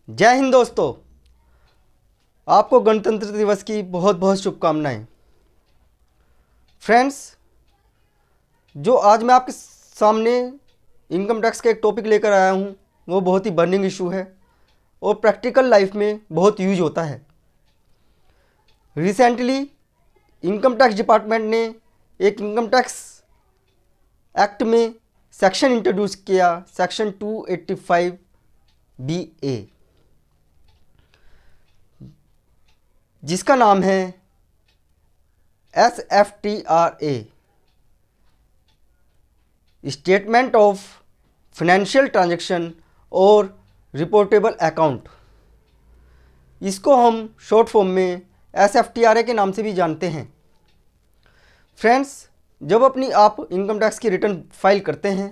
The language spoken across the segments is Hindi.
जय हिंद दोस्तों। आपको गणतंत्र दिवस की बहुत बहुत शुभकामनाएं। फ्रेंड्स, जो आज मैं आपके सामने इनकम टैक्स का एक टॉपिक लेकर आया हूं, वो बहुत ही बर्निंग इशू है और प्रैक्टिकल लाइफ में बहुत यूज होता है। रिसेंटली इनकम टैक्स डिपार्टमेंट ने एक इनकम टैक्स एक्ट में सेक्शन इंट्रोड्यूस किया, सेक्शन 285 BA, जिसका नाम है SFTRA, statement of financial transaction और रिपोर्टेबल अकाउंट। इसको हम शॉर्ट फॉर्म में SFTRA के नाम से भी जानते हैं। फ्रेंड्स, जब अपनी आप इनकम टैक्स की रिटर्न फाइल करते हैं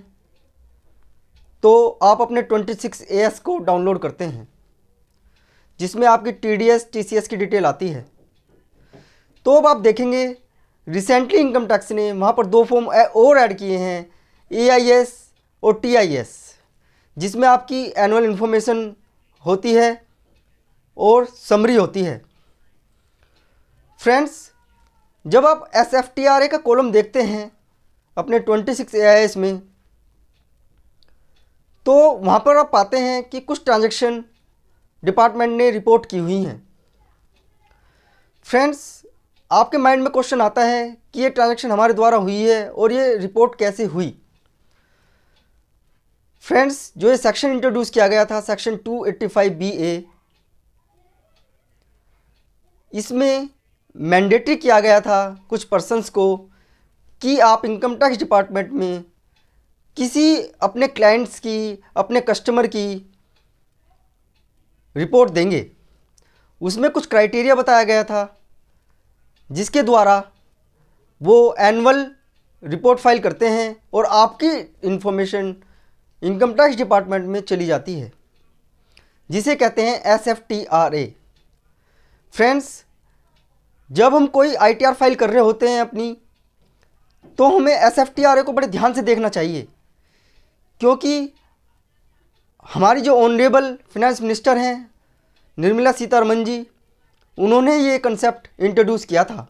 तो आप अपने 26AS को डाउनलोड करते हैं, जिसमें आपकी TDS TCS की डिटेल आती है। तो अब आप देखेंगे रिसेंटली इनकम टैक्स ने वहाँ पर 2 फॉर्म और ऐड किए हैं, AIS और TIS, जिसमें आपकी एनुअल इन्फॉर्मेशन होती है और समरी होती है। फ्रेंड्स, जब आप SFTRA का कॉलम देखते हैं अपने 26AIS में, तो वहाँ पर आप पाते हैं कि कुछ ट्रांजैक्शन डिपार्टमेंट ने रिपोर्ट की हुई हैं। फ्रेंड्स, आपके माइंड में क्वेश्चन आता है कि ये ट्रांजैक्शन हमारे द्वारा हुई है और ये रिपोर्ट कैसे हुई। फ्रेंड्स, जो ये सेक्शन इंट्रोड्यूस किया गया था, सेक्शन 285 BA, इसमें मैंडेटरी किया गया था कुछ पर्सन्स को कि आप इनकम टैक्स डिपार्टमेंट में किसी अपने क्लाइंट्स की, अपने कस्टमर की रिपोर्ट देंगे। उसमें कुछ क्राइटेरिया बताया गया था जिसके द्वारा वो एनुअल रिपोर्ट फाइल करते हैं और आपकी इन्फॉर्मेशन इनकम टैक्स डिपार्टमेंट में चली जाती है, जिसे कहते हैं SFTRA। फ्रेंड्स, जब हम कोई ITR फाइल कर रहे होते हैं अपनी, तो हमें SFTRA को बड़े ध्यान से देखना चाहिए, क्योंकि हमारी जो ऑनरेबल फाइनेंस मिनिस्टर हैं निर्मला सीतारमण जी, उन्होंने ये कंसेप्ट इंट्रोड्यूस किया था।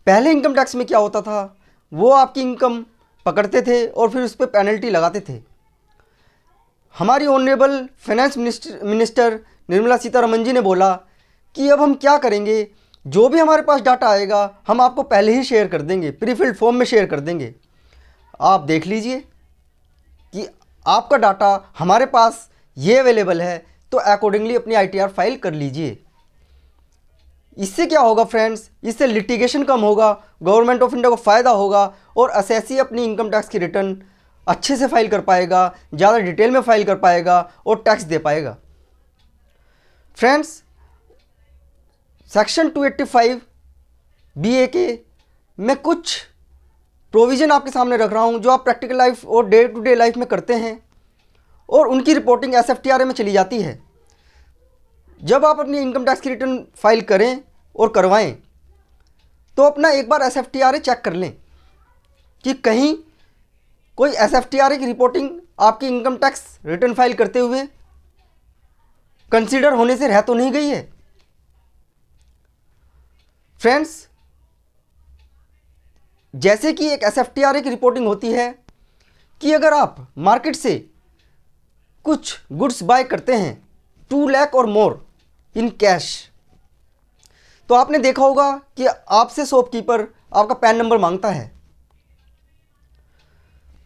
पहले इनकम टैक्स में क्या होता था, वो आपकी इनकम पकड़ते थे और फिर उस पर पेनल्टी लगाते थे। हमारी honourable finance minister Nirmala Sitharaman ji ने बोला कि अब हम क्या करेंगे, जो भी हमारे पास डाटा आएगा हम आपको पहले ही शेयर कर देंगे, प्रीफिल्ड फॉर्म में शेयर कर देंगे। आप देख लीजिए कि आपका डाटा हमारे पास ये अवेलेबल है, तो अकॉर्डिंगली अपनी ITR फाइल कर लीजिए। इससे क्या होगा फ्रेंड्स, इससे लिटिगेशन कम होगा, गवर्नमेंट ऑफ इंडिया को फ़ायदा होगा और असेसी अपनी इनकम टैक्स की रिटर्न अच्छे से फाइल कर पाएगा, ज़्यादा डिटेल में फाइल कर पाएगा और टैक्स दे पाएगा। फ्रेंड्स, सेक्शन 285 BA के मैं कुछ प्रोविज़न आपके सामने रख रहा हूँ जो आप प्रैक्टिकल लाइफ और डे टू डे लाइफ में करते हैं और उनकी रिपोर्टिंग SFTRA में चली जाती है। जब आप अपनी इनकम टैक्स की रिटर्न फाइल करें और करवाएं, तो अपना एक बार SFTRA चेक कर लें कि कहीं कोई SFTRA की रिपोर्टिंग आपकी इनकम टैक्स रिटर्न फाइल करते हुए कंसीडर होने से रह तो नहीं गई है। फ्रेंड्स, जैसे कि एक SFTRA की रिपोर्टिंग होती है कि अगर आप मार्केट से कुछ गुड्स बाय करते हैं 2 लाख और मोर इन कैश, तो आपने देखा होगा कि आपसे शॉपकीपर आपका पैन नंबर मांगता है।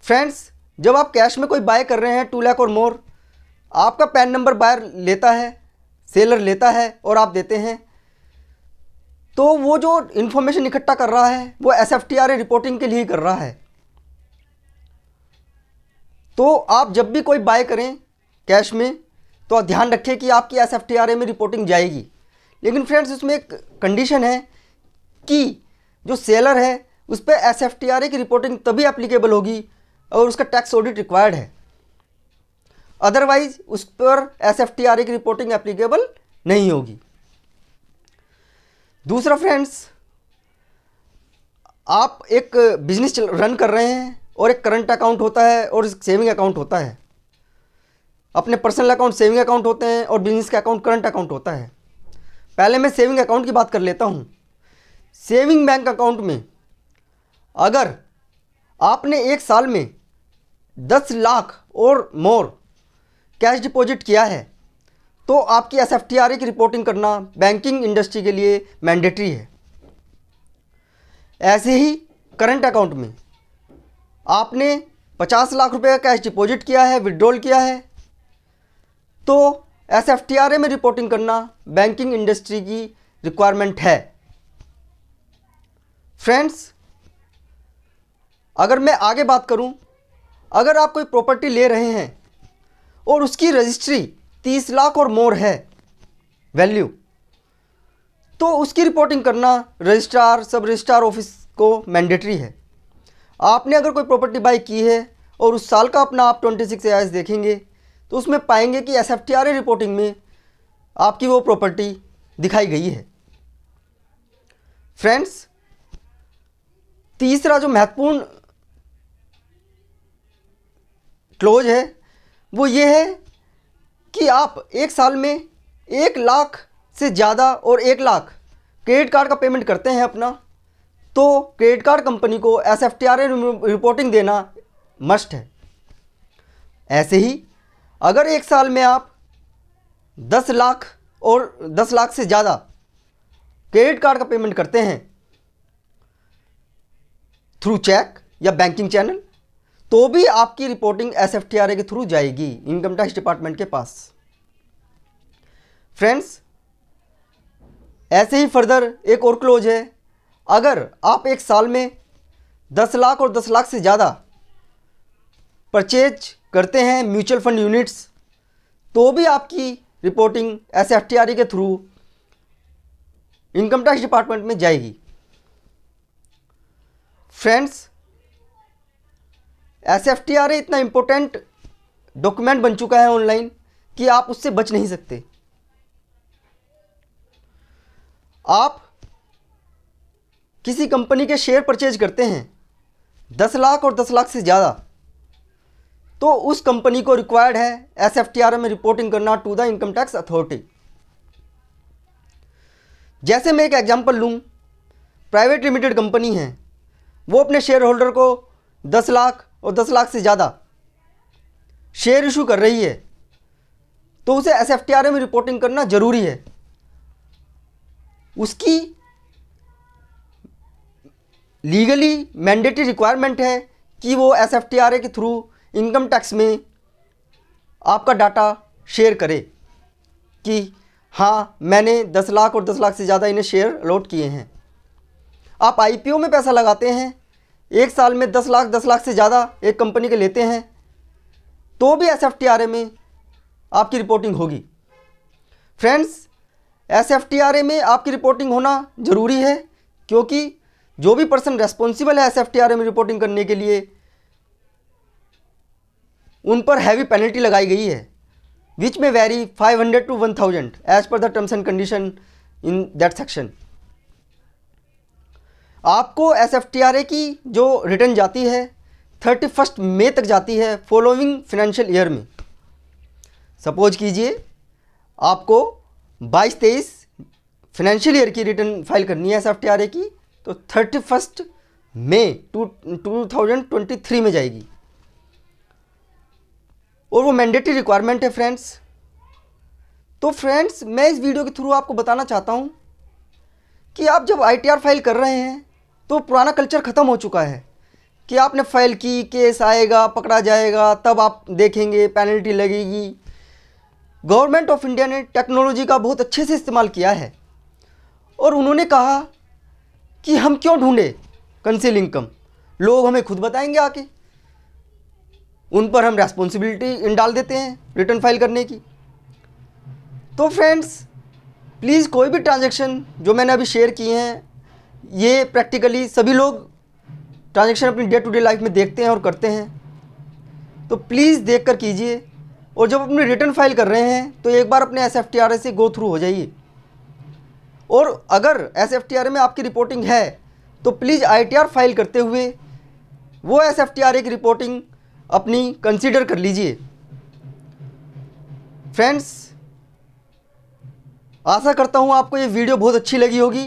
फ्रेंड्स, जब आप कैश में कोई बाय कर रहे हैं 2 लाख और मोर, आपका पैन नंबर बायर लेता है, सेलर लेता है और आप देते हैं, तो वो जो इन्फॉर्मेशन इकट्ठा कर रहा है वो SFTRA रिपोर्टिंग के लिए ही कर रहा है। तो आप जब भी कोई बाय करें कैश में, तो आप ध्यान रखें कि आपकी SFTRA में रिपोर्टिंग जाएगी। लेकिन फ्रेंड्स, उसमें एक कंडीशन है कि जो सेलर है उस पर SFTRA की रिपोर्टिंग तभी एप्लीकेबल होगी और उसका टैक्स ऑडिट रिक्वायर्ड है, अदरवाइज उस पर SFTRA की रिपोर्टिंग एप्लीकेबल नहीं होगी। दूसरा फ्रेंड्स, आप एक बिजनेस रन कर रहे हैं और एक करंट अकाउंट होता है और सेविंग अकाउंट होता है। अपने पर्सनल अकाउंट सेविंग अकाउंट होते हैं और बिजनेस का अकाउंट करंट अकाउंट होता है। पहले मैं सेविंग अकाउंट की बात कर लेता हूँ। सेविंग बैंक अकाउंट में अगर आपने एक साल में 10 लाख और मोर कैश डिपॉजिट किया है तो आपकी SFTRA की रिपोर्टिंग करना बैंकिंग इंडस्ट्री के लिए मैंडेटरी है। ऐसे ही करंट अकाउंट में आपने 50 लाख रुपए का कैश डिपॉजिट किया है, विड्रॉल किया है, तो SFTRA में रिपोर्टिंग करना बैंकिंग इंडस्ट्री की रिक्वायरमेंट है। फ्रेंड्स, अगर मैं आगे बात करूं, अगर आप कोई प्रॉपर्टी ले रहे हैं और उसकी रजिस्ट्री 30 लाख और मोर है वैल्यू, तो उसकी रिपोर्टिंग करना रजिस्ट्रार, सब रजिस्ट्रार ऑफिस को मैंडेटरी है। आपने अगर कोई प्रॉपर्टी बाई की है और उस साल का अपना आप 26 AIS देखेंगे तो उसमें पाएंगे कि SFTRA रिपोर्टिंग में आपकी वो प्रॉपर्टी दिखाई गई है। फ्रेंड्स, तीसरा जो महत्वपूर्ण क्लोज है वो ये है कि आप एक साल में 1 लाख से ज़्यादा और 1 लाख क्रेडिट कार्ड का पेमेंट करते हैं अपना, तो क्रेडिट कार्ड कंपनी को SFTRA रिपोर्टिंग देना मस्ट है। ऐसे ही अगर एक साल में आप 10 लाख और 10 लाख से ज़्यादा क्रेडिट कार्ड का पेमेंट करते हैं थ्रू चेक या बैंकिंग चैनल, तो भी आपकी रिपोर्टिंग SFTRA के थ्रू जाएगी इनकम टैक्स डिपार्टमेंट के पास। फ्रेंड्स, ऐसे ही फर्दर एक और क्लोज है, अगर आप एक साल में 10 लाख और 10 लाख से ज़्यादा परचेज करते हैं म्यूचुअल फंड यूनिट्स, तो भी आपकी रिपोर्टिंग SFTRA के थ्रू इनकम टैक्स डिपार्टमेंट में जाएगी। फ्रेंड्स, SFTRA इतना इम्पोर्टेंट डॉक्यूमेंट बन चुका है ऑनलाइन कि आप उससे बच नहीं सकते। आप किसी कंपनी के शेयर परचेज करते हैं 10 लाख और 10 लाख से ज़्यादा, तो उस कंपनी को रिक्वायर्ड है SFTRA में रिपोर्टिंग करना to the income tax authority. जैसे मैं एक एग्जांपल लूँ, प्राइवेट लिमिटेड कंपनी है, वो अपने शेयर होल्डर को 10 लाख और 10 लाख से ज़्यादा शेयर इशू कर रही है, तो उसे SFTRA में रिपोर्टिंग करना ज़रूरी है। उसकी लीगली मैंडेटरी रिक्वायरमेंट है कि वो SFTRA के थ्रू इनकम टैक्स में आपका डाटा शेयर करे कि हाँ, मैंने 10 लाख और 10 लाख से ज़्यादा इन्हें शेयर अलॉट किए हैं। आप IPO में पैसा लगाते हैं, एक साल में 10 लाख से ज़्यादा एक कंपनी के लेते हैं, तो भी SFTRA में आपकी रिपोर्टिंग होगी। फ्रेंड्स, SFTRA में आपकी रिपोर्टिंग होना ज़रूरी है, क्योंकि जो भी पर्सन रेस्पॉन्सिबल है SFTRA में रिपोर्टिंग करने के लिए, उन पर हैवी पेनल्टी लगाई गई है, विच में very 500 to 1000 as per the terms and condition in that section. आपको SFTRA की जो रिटर्न जाती है 31 मई तक जाती है फॉलोइंग फाइनेंशियल ईयर में। सपोज कीजिए आपको 22-23 फाइनेंशियल ईयर की रिटर्न फाइल करनी है SFTRA की, तो 31 मई 2023 में जाएगी और वो मैंडेटरी रिक्वायरमेंट है। फ्रेंड्स, तो फ्रेंड्स, मैं इस वीडियो के थ्रू आपको बताना चाहता हूँ कि आप जब ITR फाइल कर रहे हैं तो पुराना कल्चर ख़त्म हो चुका है कि आपने फाइल की, केस आएगा, पकड़ा जाएगा, तब आप देखेंगे, पेनल्टी लगेगी। गवर्नमेंट ऑफ इंडिया ने टेक्नोलॉजी का बहुत अच्छे से इस्तेमाल किया है और उन्होंने कहा कि हम क्यों ढूंढे कंसील इनकम, लोग हमें खुद बताएंगे आके, उन पर हम रेस्पॉन्सिबिलिटी डाल देते हैं रिटर्न फाइल करने की। तो फ्रेंड्स, प्लीज़ कोई भी ट्रांजैक्शन जो मैंने अभी शेयर किए हैं, ये प्रैक्टिकली सभी लोग ट्रांजैक्शन अपनी डे टू डे लाइफ में देखते हैं और करते हैं, तो प्लीज़ देख कर कीजिए। और जब अपनी रिटर्न फाइल कर रहे हैं तो एक बार अपने SFTRA से गो थ्रू हो जाइए, और अगर SFTRA में आपकी रिपोर्टिंग है तो प्लीज़ ITR फाइल करते हुए वो SFTRA की रिपोर्टिंग अपनी कंसीडर कर लीजिए। फ्रेंड्स, आशा करता हूँ आपको ये वीडियो बहुत अच्छी लगी होगी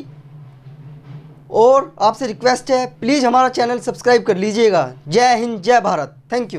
और आपसे रिक्वेस्ट है प्लीज़ हमारा चैनल सब्सक्राइब कर लीजिएगा। जय हिंद, जय भारत। Thank you.